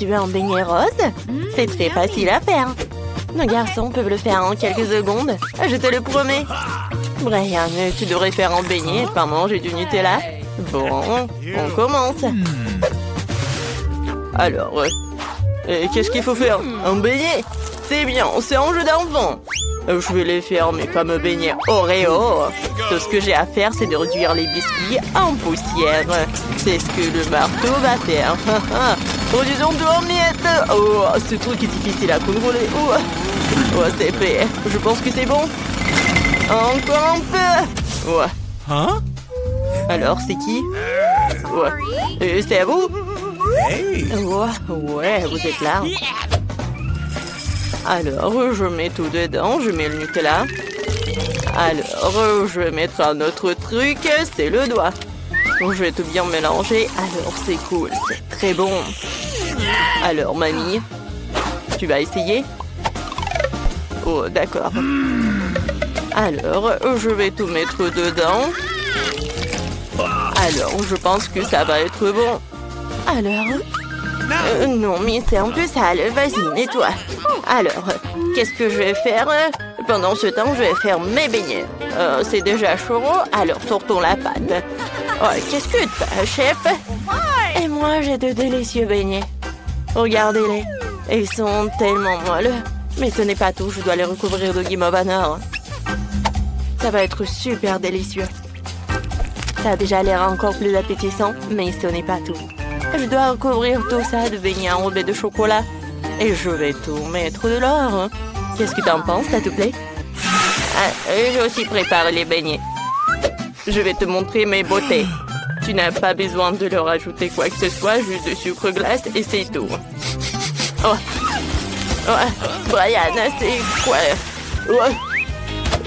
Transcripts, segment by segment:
Tu veux un beignet rose? C'est très facile à faire. Nos garçons peuvent le faire en quelques secondes. Je te le promets. Brian, tu devrais faire un beignet et pas manger du Nutella. Bon, on commence. Alors, qu'est-ce qu'il faut faire? Un beignet? C'est bien, c'est un jeu d'enfant. Je vais les faire mes fameux beignets Oreo. Tout ce que j'ai à faire, c'est de réduire les biscuits en poussière. C'est ce que le marteau va faire. Oh, disons tout en miettes. Oh, ce truc est difficile à contrôler. Oh, c'est fait. Je pense que c'est bon. Encore un peu. Ouais. Hein? Alors, c'est qui? Ouais. C'est à vous? Ouais, vous êtes là. Alors, je mets tout dedans. Je mets le Nutella. Alors, je vais mettre un autre truc. C'est le doigt. Je vais tout bien mélanger. Alors, c'est cool. C'est très bon. Alors, mamie, tu vas essayer? Oh, d'accord. Alors, je vais tout mettre dedans. Alors, je pense que ça va être bon. Alors? Non, mais c'est un peu sale. Vas-y, nettoie. Alors, qu'est-ce que je vais faire? Pendant ce temps, je vais faire mes beignets. C'est déjà chaud, alors sortons la pâte. Oh, qu'est-ce que t'as, chef? Et moi, j'ai de délicieux beignets. Regardez-les. Ils sont tellement molles. Mais ce n'est pas tout, je dois les recouvrir de guimauve à nord. Ça va être super délicieux. Ça a déjà l'air encore plus appétissant, mais ce n'est pas tout. Je dois recouvrir tout ça de beignets enrobés de chocolat. Et je vais tout mettre de l'or. Qu'est-ce que t'en penses, ça te plaît? J'ai aussi préparé les beignets. Je vais te montrer mes beautés. Tu n'as pas besoin de leur ajouter quoi que ce soit, juste de sucre glace et c'est tout. Oh, Brian, c'est quoi?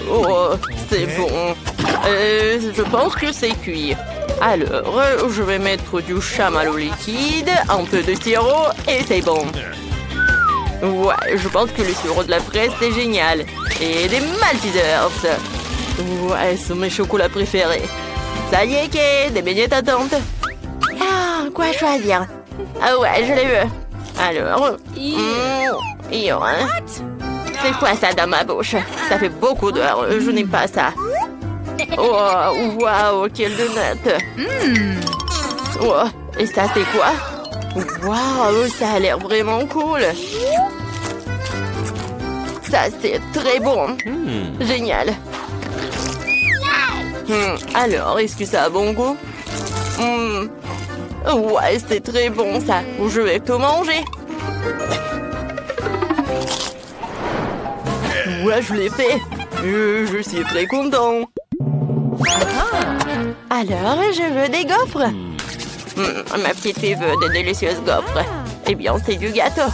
Oh, c'est bon. Je pense que c'est cuit. Alors, je vais mettre du chamallow liquide, un peu de sirop et c'est bon. Ouais, je pense que le sirop de la fraise, c'est génial. Et des Maltesers. Ouais, ce sont mes chocolats préférés. Ça y est, Kay, des beignets t'attendent. Ah, quoi choisir? Ah ouais, je les veux. Alors, c'est quoi ça dans ma bouche? Ça fait beaucoup d'heures, je n'aime pas ça. Oh, waouh, quelle donut. Oh, et ça, c'est quoi? Waouh, ça a l'air vraiment cool. Ça, c'est très bon. Génial. Alors, est-ce que ça a bon goût? Ouais, c'est très bon, ça. Je vais tout manger. Ouais, je l'ai fait. Je suis très content. Alors, je veux des gaufres. Ma petite fille veut de délicieuses gaufres. Eh bien, c'est du gâteau.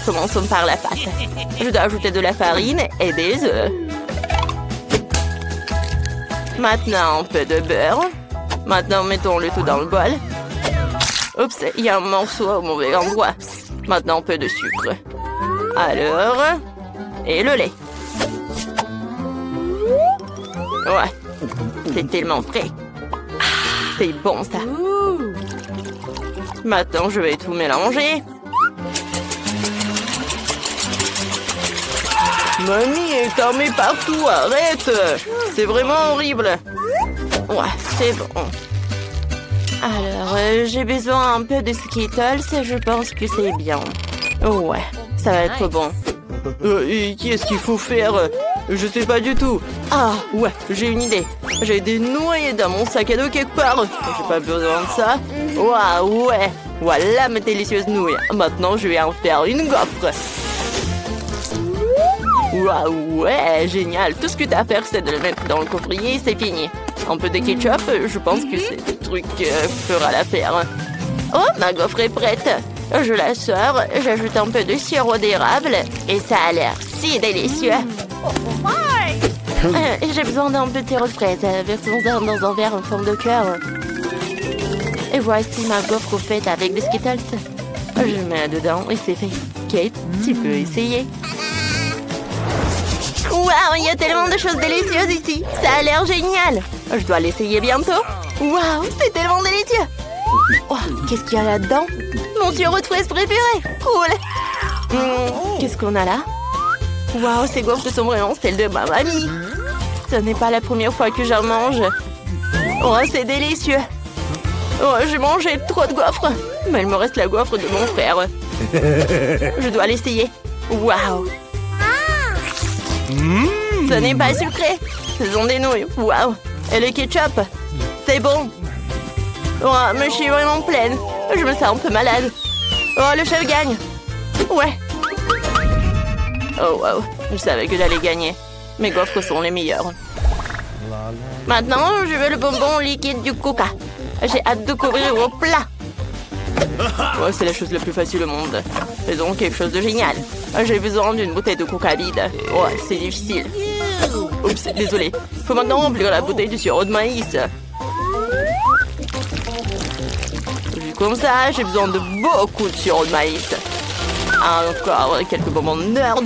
Commençons par la pâte. Je dois ajouter de la farine et des œufs. Maintenant, un peu de beurre. Maintenant, mettons le tout dans le bol. Oups, il y a un morceau au mauvais endroit. Maintenant, un peu de sucre. Alors, et le lait. Ouais, c'est tellement frais. C'est bon, ça. Maintenant, je vais tout mélanger. Mamie est armée partout, arrête! C'est vraiment horrible. Ouais, c'est bon. Alors, j'ai besoin un peu de Skittles, je pense que c'est bien. Ouais, ça va être bon. Et qu'est-ce qu'il faut faire? Je sais pas du tout. Ah, ouais, j'ai une idée. J'ai des nouilles dans mon sac à dos quelque part. J'ai pas besoin de ça. Waouh, ouais. Voilà mes délicieuses nouilles. Maintenant, je vais en faire une gaufre. Waouh, ouais, génial. Tout ce que t'as à faire, c'est de le mettre dans le coffrier, c'est fini. Un peu de ketchup, je pense que c'est le truc qui fera l'affaire. Oh, ma gaufre est prête. Je la sors, j'ajoute un peu de sirop d'érable et ça a l'air si délicieux. J'ai besoin d'un peu de sirop de fraise. Versons-en dans un verre en forme de cœur. Et voici ma gaufre faite avec des Skittles. Je mets dedans et c'est fait. Kate, tu peux essayer. Waouh, il y a tellement de choses délicieuses ici. Ça a l'air génial. Je dois l'essayer bientôt. Waouh, c'est tellement délicieux. Oh, qu'est-ce qu'il y a là-dedans? Mon sirop de fraise préféré. Cool. Qu'est-ce qu'on a là? Waouh, ces gaufres sont vraiment celles de ma mamie. Ce n'est pas la première fois que j'en mange. Oh, c'est délicieux. Oh, j'ai mangé trop de gaufres. Mais il me reste la gaufre de mon frère. Je dois l'essayer. Waouh. Ce n'est pas sucré. Ce sont des nouilles. Waouh. Et le ketchup. C'est bon. Oh, mais je suis vraiment pleine. Je me sens un peu malade. Oh, le chef gagne. Ouais. Oh, wow. Je savais que j'allais gagner. Mes gaufres sont les meilleures. Maintenant, je veux le bonbon liquide du Coca. J'ai hâte de couvrir au plat. Oh, c'est la chose la plus facile au monde. Faisons quelque chose de génial. J'ai besoin d'une bouteille de Coca vide. Oh, c'est difficile. Oups, désolé. Faut maintenant remplir la bouteille du sirop de maïs. Vu comme ça, j'ai besoin de beaucoup de sirop de maïs. Encore quelques bonbons nerds.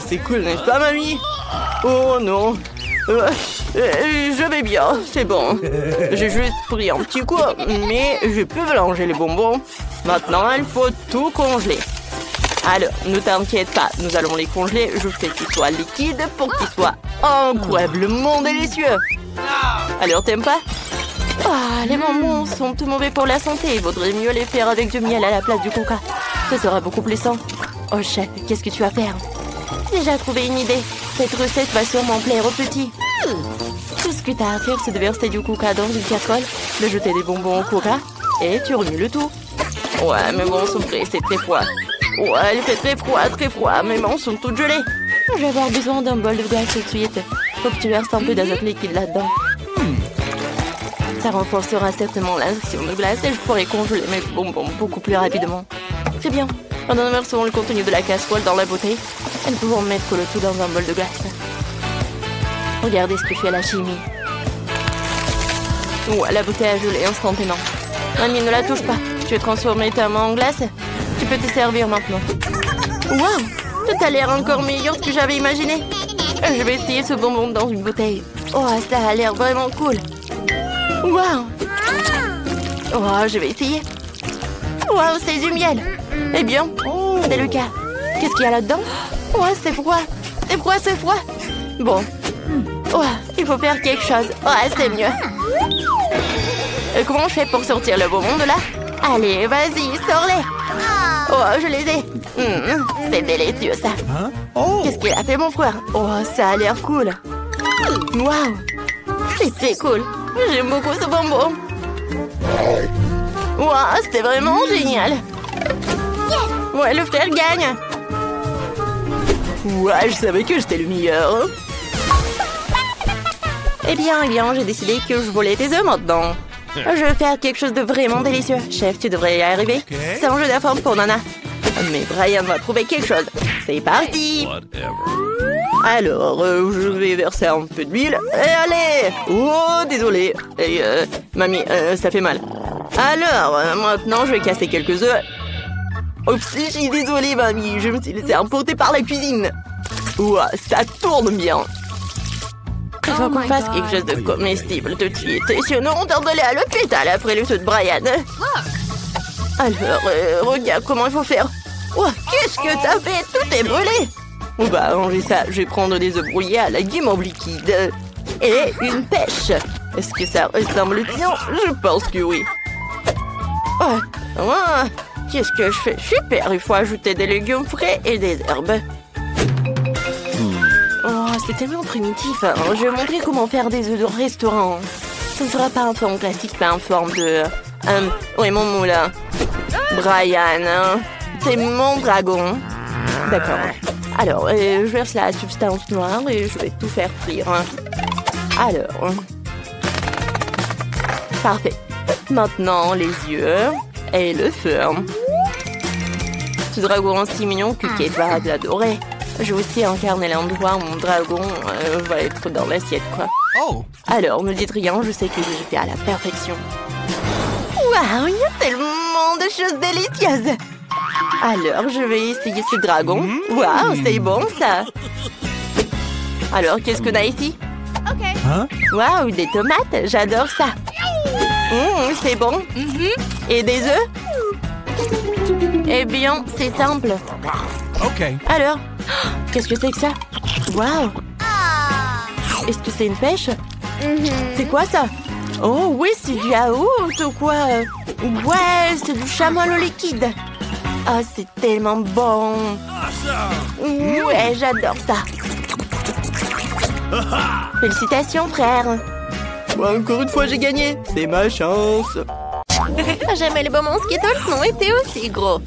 C'est cool, n'est-ce pas, mamie? Oh non. Je vais bien, c'est bon. J'ai juste pris un petit coup, mais je peux mélanger les bonbons. Maintenant, il faut tout congeler. Alors, ne t'inquiète pas, nous allons les congeler. Je fais qu'ils soient liquides pour qu'ils soient incroyablement délicieux. Alors, t'aimes pas? Ah, les bonbons sont tout mauvais pour la santé. Il vaudrait mieux les faire avec du miel à la place du coca. Ce sera beaucoup plus sain. Oh, chef, qu'est-ce que tu vas faire? J'ai déjà trouvé une idée. Cette recette va sûrement plaire aux petits. Tout ce que tu as à faire, c'est de verser du coca dans une casserole, de jeter des bonbons au coca, et tu remues le tout. Ouais, mes mains sont prêtes, c'est très froid. Ouais, il fait très froid. Mes mains sont toutes gelées. Je vais avoir besoin d'un bol de glace tout de suite. Faut que tu verses un peu d'azote liquide là-dedans. Ça renforcera certainement l'action de glace et je pourrai congeler mes bonbons beaucoup plus rapidement. Très bien. Maintenant, nous versons le contenu de la casserole dans la bouteille. Et nous pouvons mettre le tout dans un bol de glace. Regardez ce que fait la chimie. Ouais, la bouteille a gelé instantanément. Mamie, ne la touche pas. Tu as transformé ta main en glace. Tu peux te servir maintenant. Waouh! Tout a l'air encore meilleur que j'avais imaginé. Je vais essayer ce bonbon dans une bouteille. Oh, ça a l'air vraiment cool. Waouh! Oh, je vais essayer. Waouh, c'est du miel. Eh bien, c'est le cas. Qu'est-ce qu'il y a là-dedans? Oh, c'est froid. C'est froid. Bon. Oh, il faut faire quelque chose. Oh, c'est mieux. Comment je fais pour sortir le bonbon de là? Allez, vas-y, sors-les. Oh, je les ai. C'est délicieux, ça. Qu'est-ce qu'il a fait, mon frère? Oh, ça a l'air cool. Waouh. C'est très cool. J'aime beaucoup ce bonbon. Waouh, c'était vraiment génial. Ouais, le frère gagne. Ouais, je savais que j'étais le meilleur. Eh bien, j'ai décidé que je volais tes œufs maintenant. Je vais faire quelque chose de vraiment délicieux. Chef, tu devrais y arriver. C'est un jeu d'affaires pour Nana. Mais Brian va trouver quelque chose. C'est parti. Alors, je vais verser un peu d'huile. Et allez. Oh, désolé. Et, mamie, ça fait mal. Alors, maintenant, je vais casser quelques œufs. Oups, je suis désolée, mamie. Je me suis laissée emporter par la cuisine. Ouah, ça tourne bien. Il faut qu'on fasse quelque chose de comestible tout de suite. Sinon, on doit aller à l'hôpital après le saut de Brian. Alors, regarde comment il faut faire. Oh, qu'est-ce que t'as fait? Tout est brûlé. On va ranger ça. Je vais prendre des œufs brouillés à la guimauve liquide. Et une pêche. Est-ce que ça ressemble bien? Je pense que oui. Oh, qu'est-ce que je fais? Super, il faut ajouter des légumes frais et des herbes. Oh, c'est tellement primitif. Je vais montrer comment faire des œufs de restaurant. Ce ne sera pas en forme classique, mais en forme de... oui, mon moulin. Brian, c'est mon dragon. D'accord. Alors, je verse la substance noire et je vais tout faire frire. Alors... Parfait. Maintenant, les yeux et le feu. Ce dragon si mignon que Kate va l'adorer. J'ai aussi incarné l'endroit où mon dragon va être dans l'assiette, quoi. Oh. Alors, ne dites rien, je sais que je fais à la perfection. Waouh, il y a tellement de choses délicieuses. Alors, je vais essayer ce dragon. Waouh, c'est bon, ça. Alors, qu'est-ce qu'on a ici? Waouh, des tomates, j'adore ça. C'est bon. Et des œufs? Eh bien, c'est simple. OK. Alors, qu'est-ce que c'est que ça? Waouh! Est-ce que c'est une pêche? C'est quoi ça? Oh oui, c'est du yaourt ou quoi? Ouais, c'est du chamallow liquide. Ah, c'est tellement bon. Ouais, j'adore ça. Félicitations, frère. Encore une fois, j'ai gagné. C'est ma chance. Jamais les bonbons Skittles n'ont été aussi gros.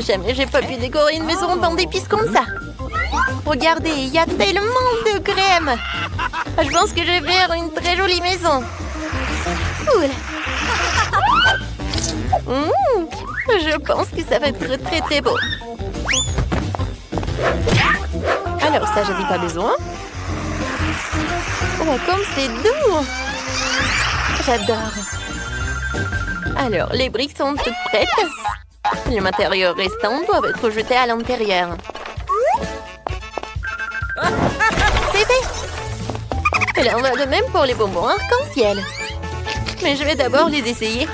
Jamais j'ai pas pu décorer une maison dans d'épices comme ça. Regardez, il y a tellement de crème. Je pense que je vais faire une très jolie maison. Cool. Je pense que ça va être très très beau. Alors ça, j'en ai pas besoin. Oh, comme c'est doux. J'adore. Alors, les briques sont toutes prêtes. Le matériau restant doit être jeté à l'intérieur. C'est fait. Et là, on va de même pour les bonbons arc-en-ciel. Mais je vais d'abord les essayer.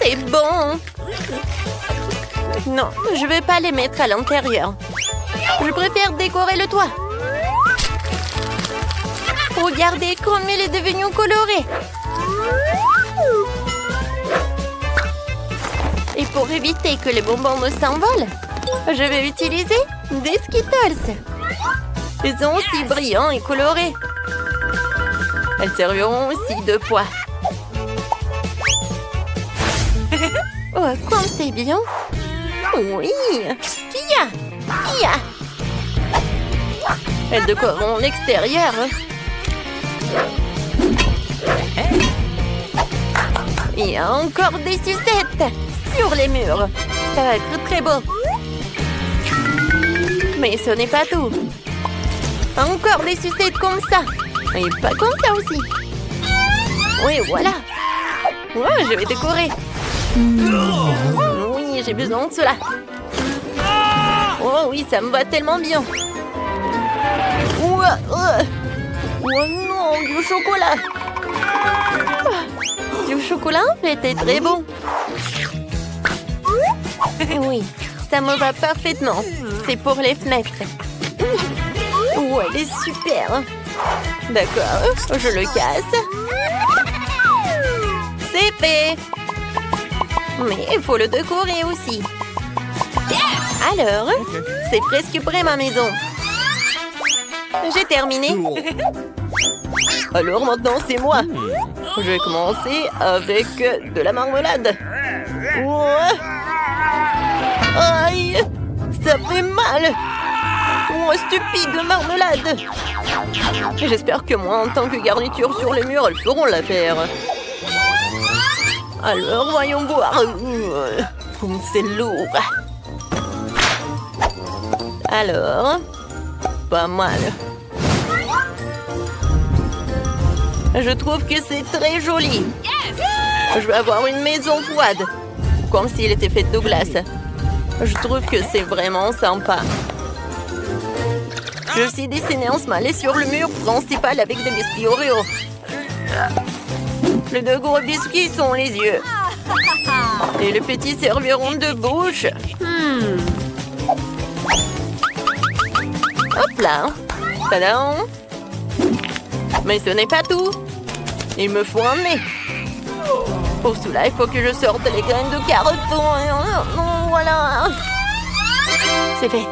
C'est bon. Non, je vais pas les mettre à l'intérieur. Je préfère décorer le toit. Regardez comme il est devenu coloré. Et pour éviter que les bonbons ne s'envolent, je vais utiliser des Skittles. Ils sont aussi brillants et colorés. Elles serviront aussi de poids. Oh, comme c'est bien. Oui. Qui a? Elles décoreront l'extérieur. Il y a encore des sucettes sur les murs. Ça va être très beau. Mais ce n'est pas tout. Encore des sucettes comme ça. Et pas comme ça aussi. Oui, voilà. Ouais, je vais décorer. Oui, j'ai besoin de cela. Oh oui, ça me va tellement bien. Oh non, du chocolat. Du chocolat en fait est très bon. Oui, ça me va parfaitement. C'est pour les fenêtres. Oh, elle est super. D'accord, je le casse. C'est fait. Mais il faut le décorer aussi. Alors, c'est presque prêt ma maison. J'ai terminé. Alors maintenant, c'est moi. Je vais commencer avec de la marmelade. Ouais. Aïe, ça fait mal. Oh, stupide marmelade. J'espère que moi, en tant que garniture sur les murs, elles feront l'affaire. Alors, voyons voir. C'est lourd. Alors, pas mal. Je trouve que c'est très joli. Je vais avoir une maison froide, comme s'il était fait de glace. Je trouve que c'est vraiment sympa. Je suis dessiné en smiley sur le mur principal avec des biscuits Oreo. Les deux gros biscuits sont les yeux. Et les petits serviront de bouche. Hop là. Tadam. Mais ce n'est pas tout. Il me faut un nez. Pour cela, il faut que je sorte les graines de carottes. Voilà. C'est fait.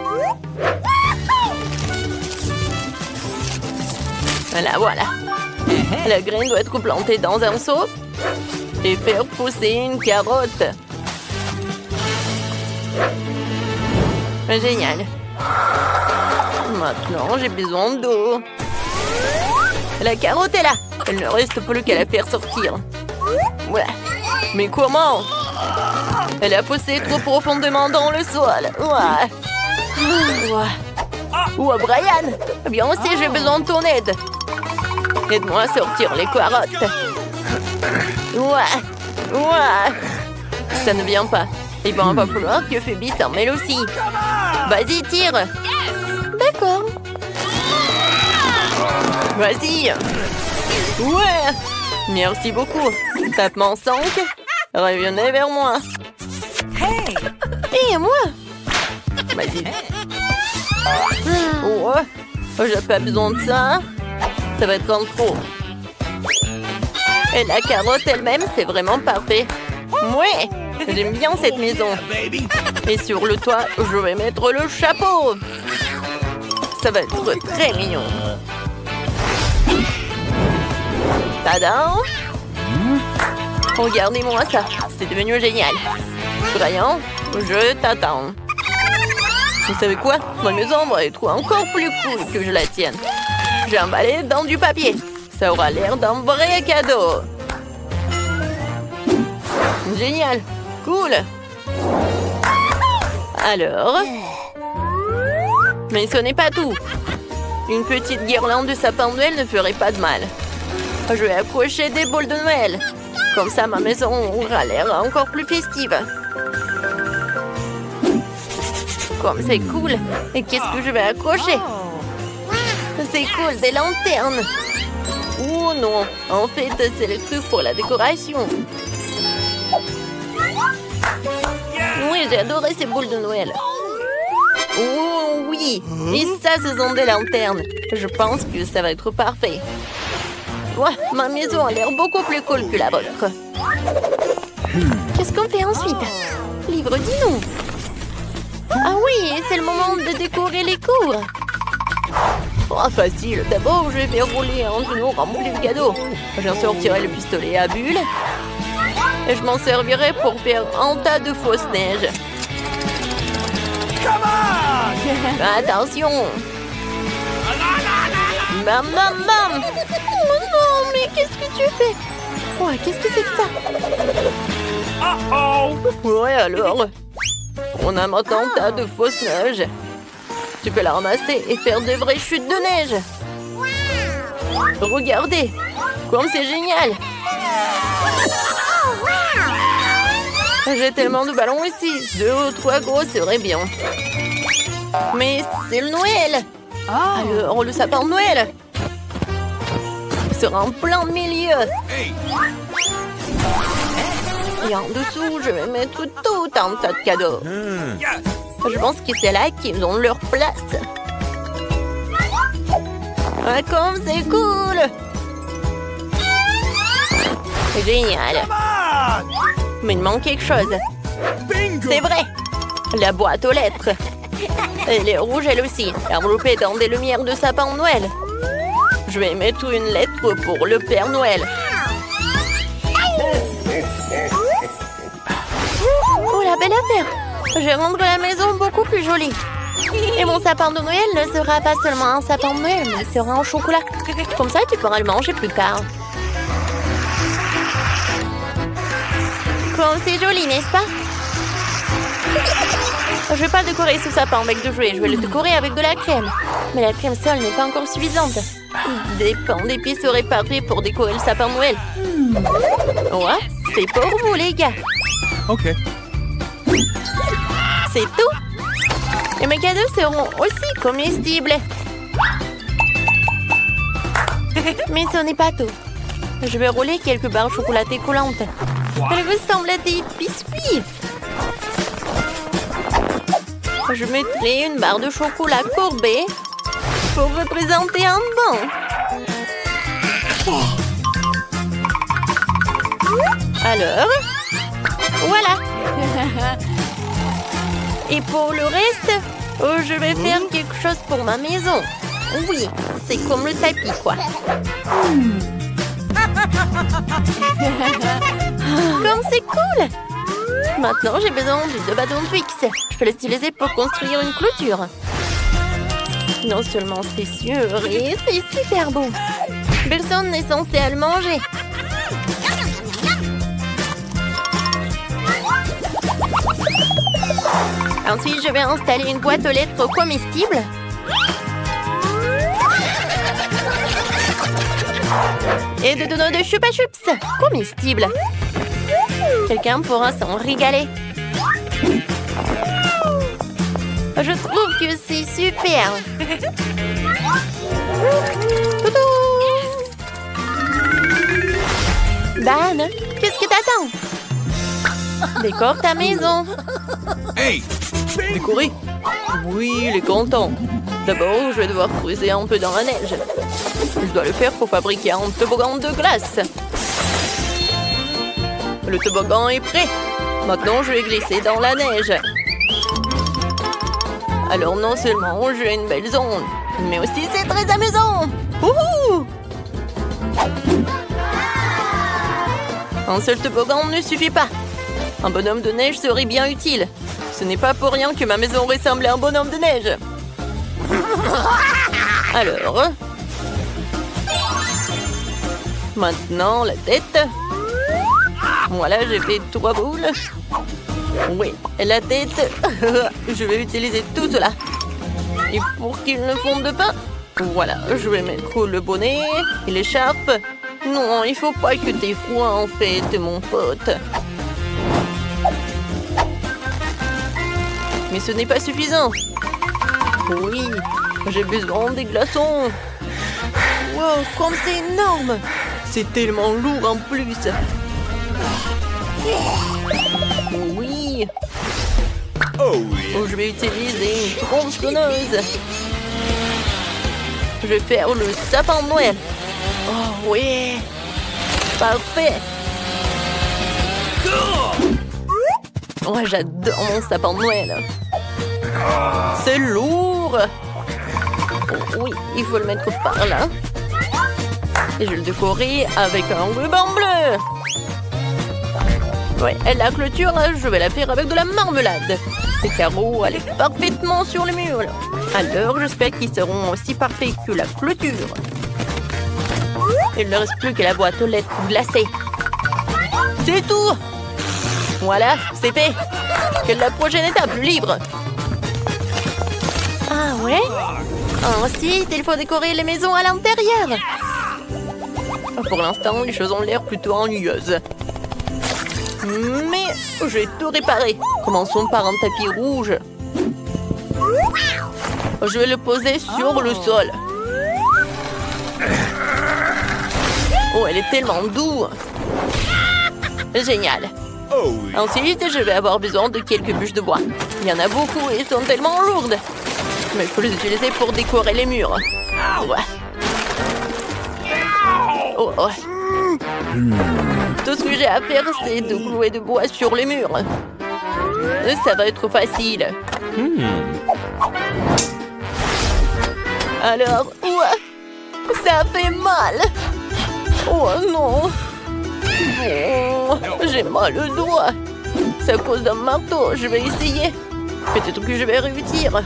Voilà. La graine doit être plantée dans un seau et faire pousser une carotte. Génial. Maintenant, j'ai besoin d'eau. La carotte est là. Il ne reste plus qu'à la faire sortir. Ouais. Mais comment? Elle a poussé trop profondément dans le sol. Ouais. Ouais, Brian. Bien aussi, j'ai besoin de ton aide. Aide-moi à sortir les carottes. Ouais. Ça ne vient pas. Il va falloir que Phoebe s'en mêle aussi. Vas-y, tire. D'accord. Vas-y. Ouais. Merci beaucoup. Tapement 5. Revenez vers moi. Et moi? Vas-y. Ouais. J'ai pas besoin de ça. Ça va être en trop. Et la carotte elle-même, c'est vraiment parfait. Ouais. J'aime bien cette maison. Et sur le toit, je vais mettre le chapeau. Ça va être très mignon. Tada! Regardez-moi ça. C'est devenu génial. Crayon, je t'attends. Vous savez quoi? Ma maison va être encore plus cool que je la tienne. J'ai emballé dans du papier. Ça aura l'air d'un vrai cadeau. Génial. Cool. Alors... Mais ce n'est pas tout. Une petite guirlande de sapin de Noël ne ferait pas de mal. Je vais accrocher des boules de Noël. Comme ça, ma maison aura l'air encore plus festive. Comme c'est cool. Et qu'est-ce que je vais accrocher? C'est cool, des lanternes. Oh non, en fait, c'est le truc pour la décoration. Oui, j'ai adoré ces boules de Noël. Oh oui, et ça, ce sont des lanternes. Je pense que ça va être parfait. Ouais, ma maison a l'air beaucoup plus cool que la vôtre. Qu'est-ce qu'on fait ensuite? Livre, dis-nous. Ah oui, c'est le moment de décorer les cours. Oh, facile. D'abord, je vais rouler un genou rempli de cadeaux. J'en sortirai le pistolet à bulles. Et je m'en servirai pour faire un tas de fausses neiges. Attention. Bam, bam, bam. Oh non, mais qu'est-ce que tu fais? Ouais, qu'est-ce que c'est que ça? Ouais, alors. On a maintenant un tas de fausses neiges. Tu peux la ramasser et faire de vraies chutes de neige. Regardez, comme c'est génial. J'ai tellement de ballons ici. 2 ou 3 gros serait bien. Mais c'est le Noël. Alors, le sapin de Noël sera en plein milieu. Et en dessous, je vais mettre tout un tas de cadeaux. Je pense que c'est là qu'ils ont leur place. Ah, comme c'est cool! Génial! Mais il manque quelque chose. C'est vrai! La boîte aux lettres. Elle est rouge elle aussi, enveloppée dans des lumières de sapin de Noël. Je vais mettre une lettre pour le Père Noël. Oh, la belle affaire! Je vais rendre la maison beaucoup plus jolie. Et mon sapin de Noël ne sera pas seulement un sapin de Noël, mais il sera en chocolat. Comme ça, tu pourras le manger plus tard. Comme c'est joli, n'est-ce pas? Je ne vais pas décorer ce sapin avec de jouets, je vais le décorer avec de la crème. Mais la crème seule n'est pas encore suffisante. Des pains d'épices seraient parfaits pour décorer le sapin de Noël. Ouais, c'est pour vous, les gars. Ok. C'est tout. Et mes cadeaux seront aussi comestibles. Mais ce n'est pas tout. Je vais rouler quelques barres chocolatées coulantes. Elles ressemblent à des biscuits. Je mettrai une barre de chocolat courbée pour représenter un banc. Alors, voilà. Et pour le reste, je vais faire quelque chose pour ma maison. Oui, c'est comme le tapis, quoi. Comme c'est cool! Maintenant, j'ai besoin de 2 bâtons de Twix. Je peux les utiliser pour construire une clôture. Non seulement c'est sûr, et c'est super beau. Personne n'est censé le manger. Ensuite, je vais installer une boîte aux lettres comestible. Et de donuts de Chupa Chups comestibles. Quelqu'un pourra s'en régaler. Je trouve que c'est super. Dan, qu'est-ce que t'attends? Décore ta maison. Hey! Décorer? Oui, il est content. D'abord, je vais devoir creuser un peu dans la neige. Je dois le faire pour fabriquer un toboggan de glace. Le toboggan est prêt. Maintenant, je vais glisser dans la neige. Alors, non seulement j'ai une belle zone, mais aussi c'est très amusant. Wouhou! Un seul toboggan ne suffit pas. Un bonhomme de neige serait bien utile. Ce n'est pas pour rien que ma maison ressemble à un bonhomme de neige. Alors... Maintenant, la tête. Voilà, j'ai fait 3 boules. Oui, la tête. Je vais utiliser tout cela. Et pour qu'il ne fonde pas, voilà, je vais mettre le bonnet et l'écharpe. Non, il faut pas que t'aies froid en fait, mon pote. Mais ce n'est pas suffisant. Oui, j'ai besoin des glaçons. Wow, comme c'est énorme. C'est tellement lourd en plus. Oui. Oh oui. Je vais utiliser une tronçonneuse. Je vais faire le sapin de Noël. Oh oui. Parfait. Oh, j'adore mon sapin de Noël. C'est lourd. Oh, oui, il faut le mettre par là. Et je vais le décorer avec un ruban bleu. Ouais, et la clôture, je vais la faire avec de la marmelade. Ces carreaux allaient parfaitement sur le mur. Alors, j'espère qu'ils seront aussi parfaits que la clôture. Il ne reste plus que la boîte aux lettres glacée. C'est tout. Voilà, c'est fait. Quelle est la prochaine étape, le livre? Ah ouais? Ensuite, il faut décorer les maisons à l'intérieur. Pour l'instant, les choses ont l'air plutôt ennuyeuses. Mais j'ai tout réparé. Commençons par un tapis rouge. Je vais le poser sur le sol. Oh, elle est tellement douce. Génial. Oh oui. Ensuite, je vais avoir besoin de quelques bûches de bois. Il y en a beaucoup et elles sont tellement lourdes. Mais il faut les utiliser pour décorer les murs. Ouais. Oh, oh. Tout ce que j'ai à faire, c'est de clouer de bois sur les murs. Ça va être facile. Alors, ouais, ça fait mal. Oh non. Oh, j'ai mal au doigt. C'est à cause d'un marteau. Je vais essayer. Peut-être que je vais réussir.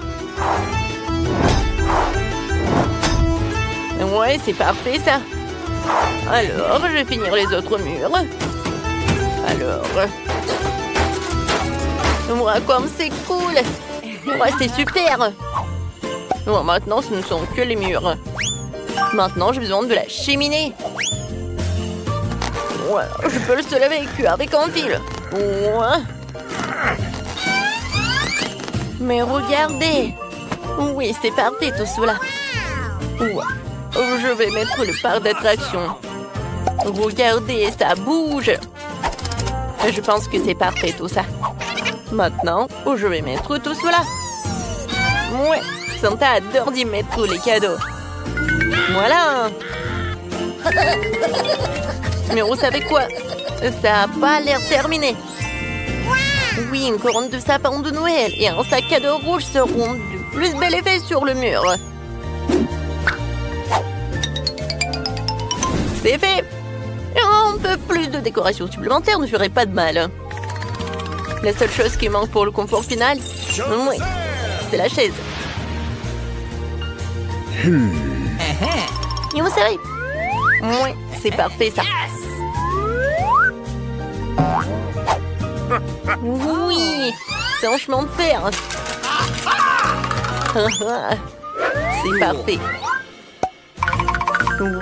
Ouais, c'est parfait ça. Alors, je vais finir les autres murs. Alors... Moi, comme c'est cool. Ouais, c'est super. Bon, maintenant, ce ne sont que les murs. Maintenant, j'ai besoin de la cheminée. Ouais, je peux le seul avec un fil. Ouais. Mais regardez. Oui, c'est parfait tout cela. Ouais. Je vais mettre le parc d'attraction. Regardez, ça bouge. Je pense que c'est parfait tout ça. Maintenant, je vais mettre tout cela. Ouais, Santa adore d'y mettre les cadeaux. Voilà. Mais vous savez quoi? Ça n'a pas l'air terminé. Oui, une couronne de sapin de Noël et un sac à dos rouge seront du plus bel effet sur le mur. C'est fait. Un peu plus de décoration supplémentaire ne ferait pas de mal. La seule chose qui manque pour le confort final, oui, c'est la chaise. Et vous savez, oui, c'est parfait ça. Oui, c'est un chemin de fer. C'est parfait.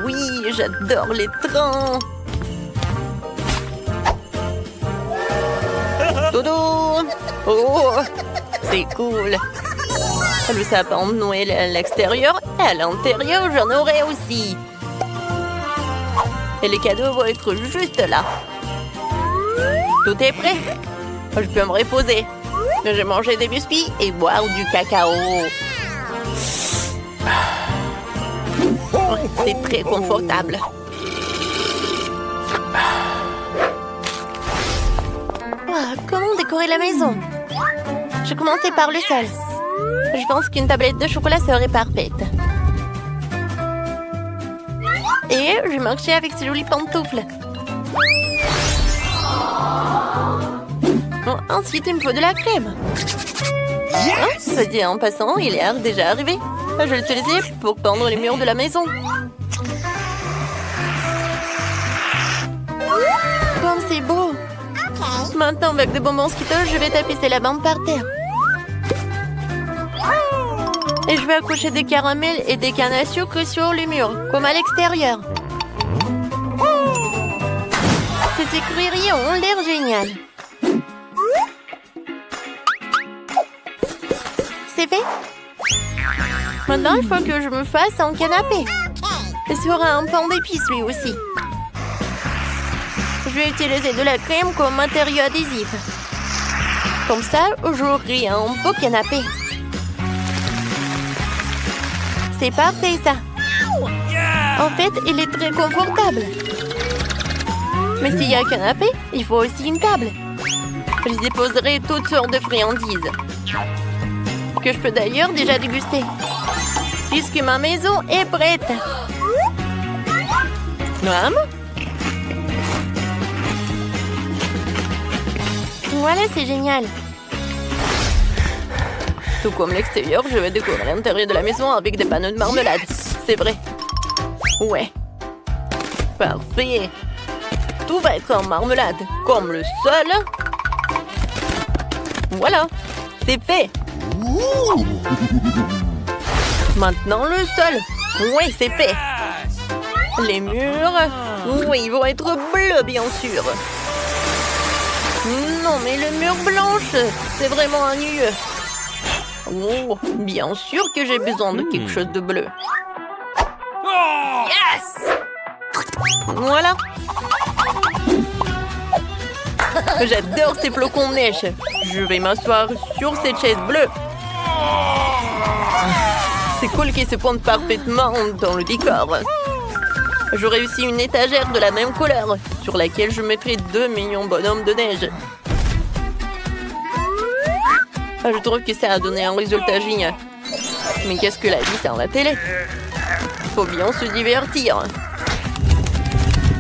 Oui, j'adore les trains. Dodo. Oh, c'est cool. Le sapin de Noël à l'extérieur et à l'intérieur, j'en aurai aussi. Et les cadeaux vont être juste là. Tout est prêt. Je peux me reposer. Je vais manger des biscuits et boire du cacao. C'est très confortable. Comment décorer la maison? Je commençais par le sol. Je pense qu'une tablette de chocolat serait parfaite. Et je marchais avec ces jolies pantoufles. Bon, ensuite, il me faut de la crème. Ça dit en passant, il est déjà arrivé. Je vais l'utiliser pour peindre les murs de la maison. Comme c'est beau! Maintenant, avec des bonbons Skittles, je vais tapisser la bande par terre. Et je vais accrocher des caramels et des cannes à sucre sur les murs, comme à l'extérieur. Ces écrieries ont l'air géniales. C'est fait? Maintenant, il faut que je me fasse un canapé. Et sera un pain d'épices, lui aussi. Je vais utiliser de la crème comme matériau adhésif. Comme ça, j'aurai un beau canapé. C'est parfait, ça. En fait, il est très confortable. Mais s'il y a un canapé, il faut aussi une table. Je déposerai toutes sortes de friandises. Que je peux d'ailleurs déjà déguster. Puisque ma maison est prête. Maman? Voilà, c'est génial. Tout comme l'extérieur, je vais décorer l'intérieur de la maison avec des panneaux de marmelade. C'est vrai. Ouais. Parfait. Tout va être en marmelade, comme le sol. Voilà, c'est fait. Maintenant le sol. Oui, c'est fait. Les murs. Oui, ils vont être bleus, bien sûr. Non, mais le mur blanche, c'est vraiment ennuyeux. Oh, bien sûr que j'ai besoin de quelque chose de bleu. Yes! Voilà. J'adore ces flocons de neige. Je vais m'asseoir sur cette chaise bleue. C'est cool qu'ils se pointent parfaitement dans le décor. J'aurai aussi une étagère de la même couleur sur laquelle je mettrai 2 millions de bonhommes de neige. Je trouve que ça a donné un résultat génial. Mais qu'est-ce que la vie sans la télé? Faut bien se divertir.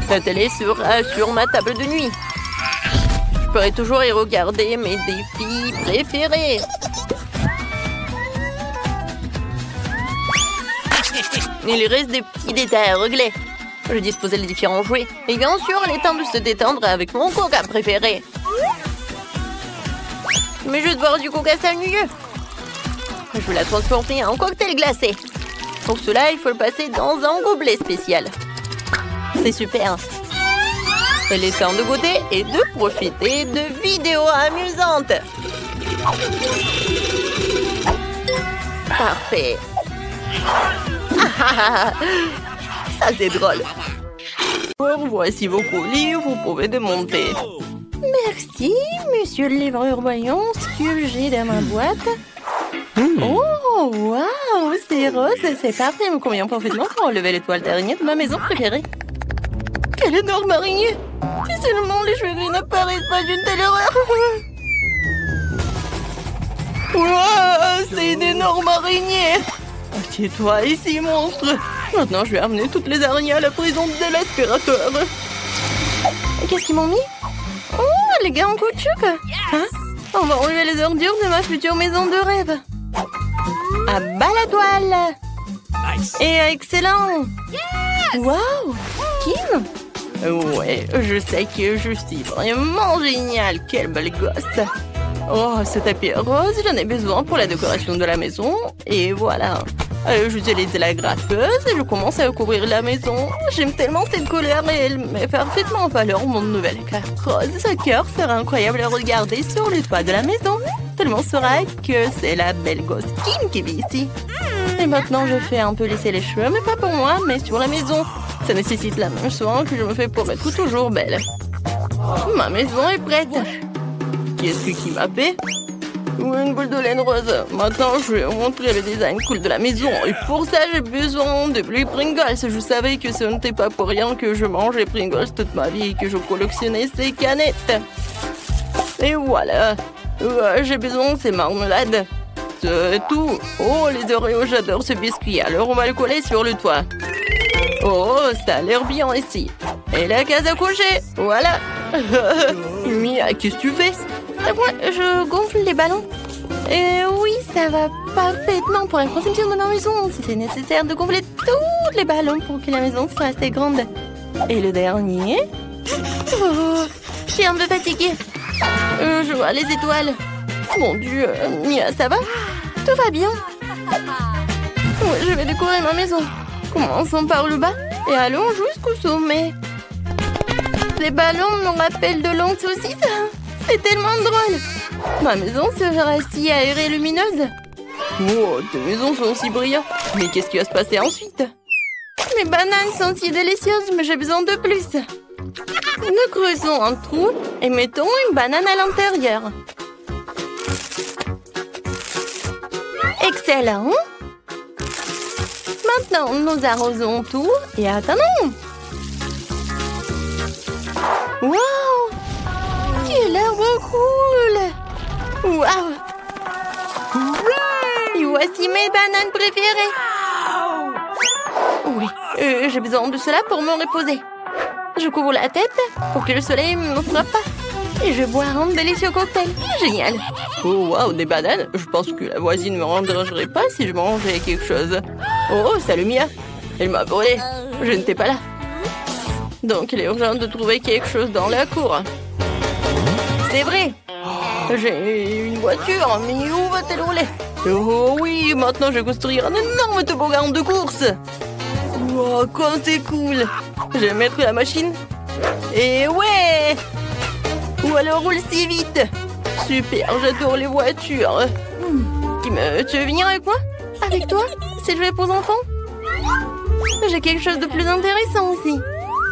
La télé sera sur ma table de nuit. Je pourrai toujours y regarder mes défis préférés. Il reste des petits détails à régler. Je disposais les différents jouets. Et bien sûr, il est temps de se détendre avec mon coca préféré. Mais je dois boire du coca, c'est ennuyeux. Je vais la transformer en cocktail glacé. Pour cela, il faut le passer dans un gobelet spécial. C'est super. Il est temps de goûter et de profiter de vidéos amusantes. Parfait. Ça, c'est drôle. Voici vos colis, vous pouvez démonter. Merci, monsieur le livreur. Voyons ce que j'ai dans ma boîte. Oh, waouh, c'est rose, c'est parfait. Il me convient parfaitement pour enlever l'étoile d'araignée de ma maison préférée. Quelle énorme araignée! Si seulement les cheveux gris n'apparaissent pas d'une telle horreur. Wow, c'est une énorme araignée. Assieds-toi ici, monstre. Maintenant, je vais amener toutes les araignées à la prison de l'aspirateur. Qu'est-ce qu'ils m'ont mis? Oh, les gars en caoutchouc. Hein? On va enlever les ordures de ma future maison de rêve. À bas la toile. Nice. Et excellent. Waouh, Kim. Ouais, je sais que je suis vraiment géniale. Quelle belle gosse. Oh, ce tapis rose, j'en ai besoin pour la décoration de la maison. Et voilà. J'utilise la gratteuse et je commence à recouvrir la maison. J'aime tellement cette couleur et elle met parfaitement en valeur mon nouvel cœur rose. Ce cœur sera incroyable à regarder sur le toit de la maison. Tout le monde saura que c'est la belle gosse Kim qui vit ici. Et maintenant, je fais un peu lisser les cheveux, mais pas pour moi, mais sur la maison. Ça nécessite la même soin que je me fais pour être toujours belle. Ma maison est prête. Qu'est-ce qui m'a fait? Une boule de laine rose. Maintenant, je vais vous montrer le design cool de la maison. Et pour ça, j'ai besoin de plus Pringles. Je savais que ce n'était pas pour rien que je mangeais Pringles toute ma vie et que je collectionnais ces canettes. Et voilà. J'ai besoin de ces marmelades. C'est tout. Oh, les Oreos, j'adore ce biscuit. Alors, on va le coller sur le toit. Oh, ça a l'air bien ici. Et la case à coucher. Voilà. Mia, qu'est-ce que tu fais? Moi, je gonfle les ballons. Et oui, ça va parfaitement pour la conception de ma maison. C'est nécessaire de gonfler tous les ballons pour que la maison soit assez grande. Et le dernier? Oh, je suis un peu fatiguée. Je vois les étoiles. Mon Dieu, Mia, ça va? Tout va bien. Ouais, je vais décorer ma maison. Commençons par le bas et allons jusqu'au sommet. Les ballons me rappellent de longues saucisses. C'est tellement drôle. Ma maison sera si aérée et lumineuse. Oh, tes maisons sont si brillantes. Mais qu'est-ce qui va se passer ensuite? Mes bananes sont si délicieuses, mais j'ai besoin de plus. Nous creusons un trou et mettons une banane à l'intérieur. Excellent. Maintenant, nous arrosons tout et attendons. Wow! Quel arbre cool! Wow! Et voici mes bananes préférées. Oui, j'ai besoin de cela pour me reposer. Je couvre la tête pour que le soleil ne me frappe pas. Et je bois un délicieux cocktail. Génial! Oh, wow, des bananes? Je pense que la voisine ne me dérangerait pas si je mangeais quelque chose. Oh, salut Mia! Elle m'a volé. Je n'étais pas là. Donc, il est urgent de trouver quelque chose dans la cour. C'est vrai. J'ai une voiture, mais où va-t-elle rouler? Oh oui, maintenant je vais construire un énorme toboggan de course. Wow, quoi, c'est cool. Je vais mettre la machine. Et ouais! Ou alors roule si vite. Super, j'adore les voitures. Tu veux venir avec moi? Avec toi? C'est joué pour enfants? J'ai quelque chose de plus intéressant aussi.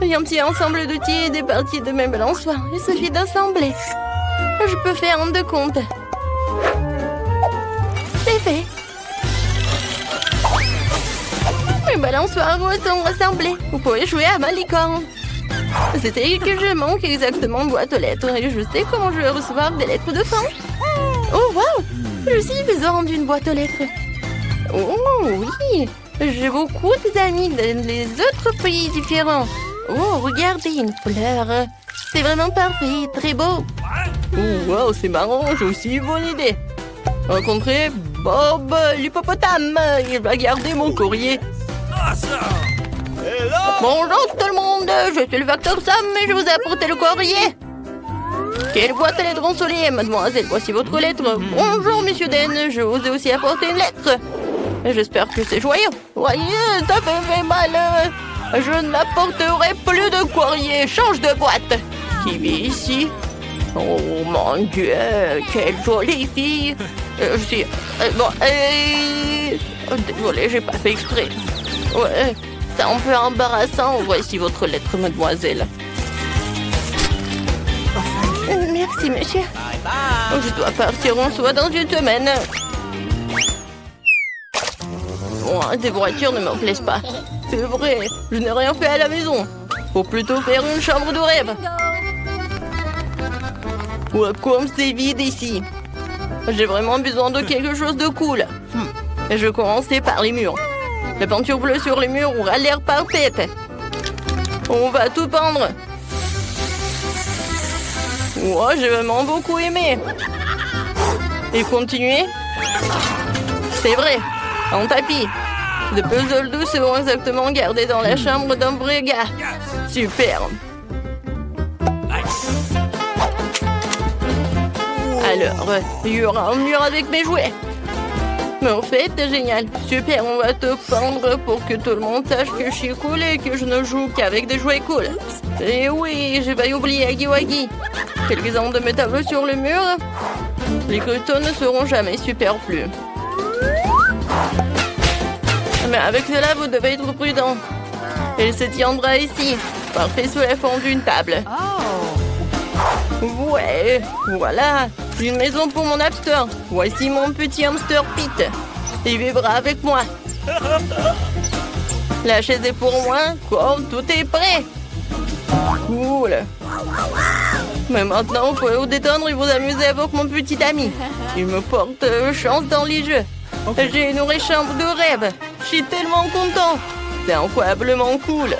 Il y a un petit ensemble d'outils et des parties de mes balançoires. Il suffit d'assembler. Je peux faire un de compte. C'est fait. Mes balançoires sont rassemblés. Vous pouvez jouer à ma licorne. C'était que je manque exactement de boîte aux lettres et je sais comment je vais recevoir des lettres de fin. Oh, wow! Je suis besoin d'une boîte aux lettres. Oh, oui! J'ai beaucoup d'amis dans les autres pays différents. Oh, regardez, une fleur. C'est vraiment parfait, très beau. Oh, wow, c'est marrant, j'ai aussi une bonne idée. Rencontrer Bob l'hippopotame. Il va garder mon courrier. Bonjour tout le monde, je suis le facteur Sam et je vous ai apporté le courrier. Quelle boîte à lettres ensoleillée, mademoiselle, voici votre lettre. Bonjour, monsieur Den, je vous ai aussi apporté une lettre. J'espère que c'est joyeux. Voyez, ça me fait mal. Je n'apporterai plus de courrier. Change de boîte. Qui vit ici? Oh mon Dieu, quelle jolie fille. Désolée, j'ai pas fait exprès. Ouais, c'est un peu embarrassant. Voici votre lettre, mademoiselle. Merci, monsieur. Je dois partir en soi dans une semaine. Bon, des voitures ne me plaisent pas. C'est vrai, je n'ai rien fait à la maison. Faut plutôt faire une chambre de rêve. Ouais, comme c'est vide ici. J'ai vraiment besoin de quelque chose de cool. Je vais commencer par les murs. La peinture bleue sur les murs aura l'air parfaite. On va tout peindre. Ouais, j'ai vraiment beaucoup aimé. Et continuer. C'est vrai, un tapis. Les puzzles doux seront exactement gardés dans la chambre d'un vrai gars. Super. Alors, il y aura un mur avec mes jouets. Mais en fait, c'est génial. Super, on va te peindre pour que tout le monde sache que je suis cool et que je ne joue qu'avec des jouets cool. Et oui, j'ai pas oublié Aggy Waggy. Quelques-uns de mes tableaux sur le mur. Les croûtons ne seront jamais superflus. Mais avec cela, vous devez être prudent. Elle se tiendra ici. Parfait sous la forme d'une table. Ouais, voilà. Une maison pour mon hamster. Voici mon petit hamster Pete. Il vivra avec moi. La chaise est pour moi. Comme tout est prêt. Cool. Mais maintenant, vous pouvez vous détendre et vous amuser avec mon petit ami. Il me porte chance dans les jeux. J'ai une vraie chambre de rêve. Je suis tellement content. C'est incroyablement cool.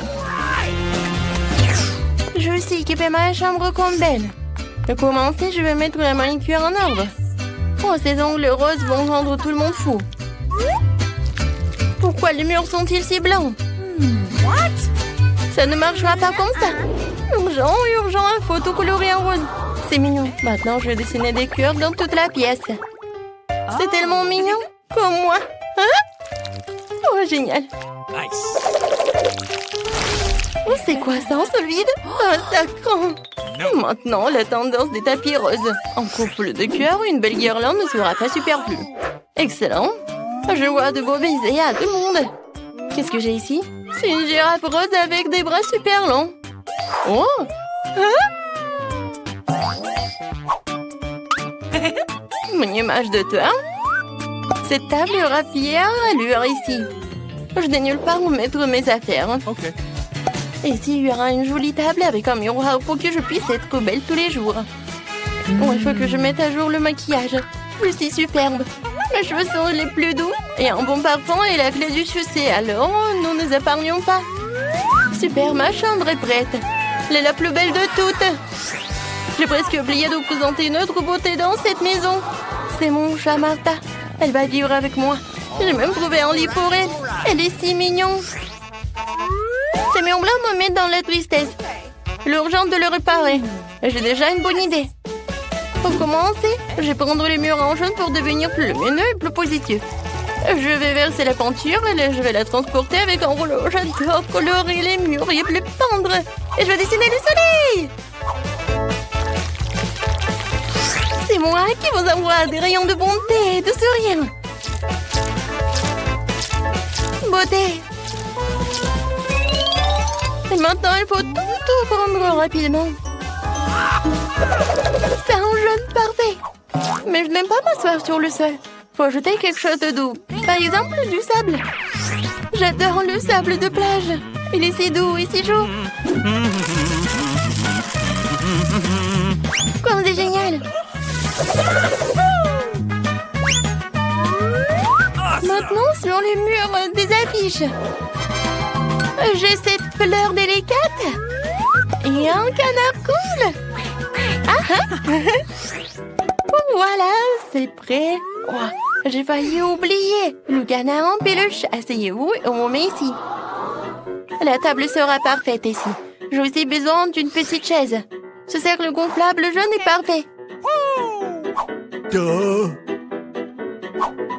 Je vais aussi équiper ma chambre comme belle. Pour commencer, je vais mettre la manicure en ordre. Oh, ces ongles roses vont rendre tout le monde fou. Pourquoi les murs sont-ils si blancs? Ça ne marchera pas comme ça. Urgent, urgent, un photo colorée en rose. C'est mignon. Maintenant, je vais dessiner des cœurs dans toute la pièce. C'est tellement mignon. Comme moi. Hein? Oh, génial. Oh, c'est quoi ça en solide? Un sacrant. Maintenant, la tendance des tapis roses. En couple de cœur, une belle guirlande ne sera pas superflue. Excellent. Je vois de beaux baisers à tout le monde. Qu'est-ce que j'ai ici? C'est une girafe rose avec des bras super longs. Oh! Hein? Une image de toi. Cette table aura fière allure ici. Je n'ai nulle part où mettre mes affaires. Okay. Ici, il y aura une jolie table avec un miroir pour que je puisse être belle tous les jours. Oh, il faut que je mette à jour le maquillage. Je suis superbe. Mes cheveux sont les plus doux et un bon parfum est la clé du succès. Alors, nous ne nous épargnons pas. Super, ma chambre est prête. Elle est la plus belle de toutes. J'ai presque oublié de vous présenter une autre beauté dans cette maison. C'est mon chat Martha. Elle va vivre avec moi. J'ai même trouvé un lit pour elle. Elle est si mignonne. Ces murs blancs me mettent dans la tristesse. L'urgence de le réparer. J'ai déjà une bonne idée. Pour commencer, je vais prendre les murs en jaune pour devenir plus lumineux et plus positif. Je vais verser la peinture et je vais la transporter avec un rouleau. J'adore colorer les murs et les peindre. Et je vais dessiner le soleil. C'est moi qui vous envoie des rayons de bonté et de sourire. Beauté. Et maintenant, il faut tout prendre rapidement. C'est un jaune parfait. Mais je n'aime pas m'asseoir sur le sol. Faut ajouter quelque chose de doux. Par exemple, du sable. J'adore le sable de plage. Il est si doux et si chaud. Comme c'est génial. Maintenant, sur les murs des affiches. J'ai cette fleur délicate. Et un canard cool. Voilà, c'est prêt. Oh, j'ai failli oublier. Le canard en peluche. Asseyez-vous et on met ici. La table sera parfaite ici. J'ai aussi besoin d'une petite chaise. Ce cercle gonflable jaune est parfait.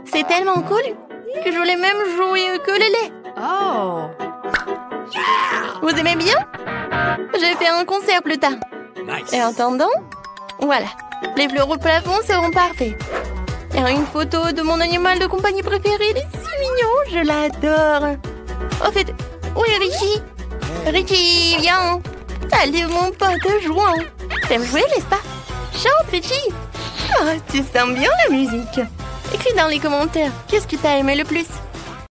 C'est tellement cool que je voulais même jouer au ukulélé. Oh. Vous aimez bien? J'ai fait un concert plus tard. Nice. Et en attendant, voilà. Les fleurs au plafond seront parfaits. Il y a une photo de mon animal de compagnie préféré. Il est si mignon, je l'adore. En fait, où est Richie? Richie, viens. Salut mon pote jouant. T'aimes jouer, n'est-ce pas? Chante, Richie. Oh, tu sens bien la musique. Écris dans les commentaires, qu'est-ce que t'as aimé le plus?